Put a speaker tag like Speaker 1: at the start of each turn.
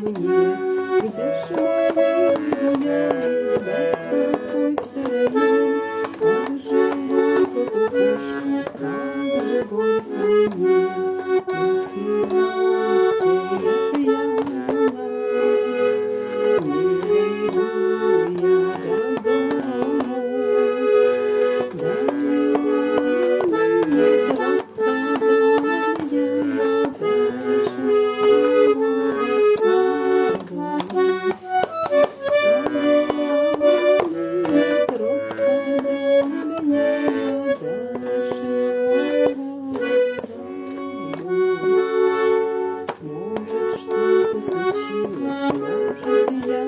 Speaker 1: мне, где же мой милый гуляет, да в какой стороне? Как же горько кукушка, как же горько мне, напилась я пьяна, не дойду я до дому. Дальняя тропка, дальняя дальше моего саду. Дальняя тропка, дальняя дальше моего саду. Может, что-то случилось, может, я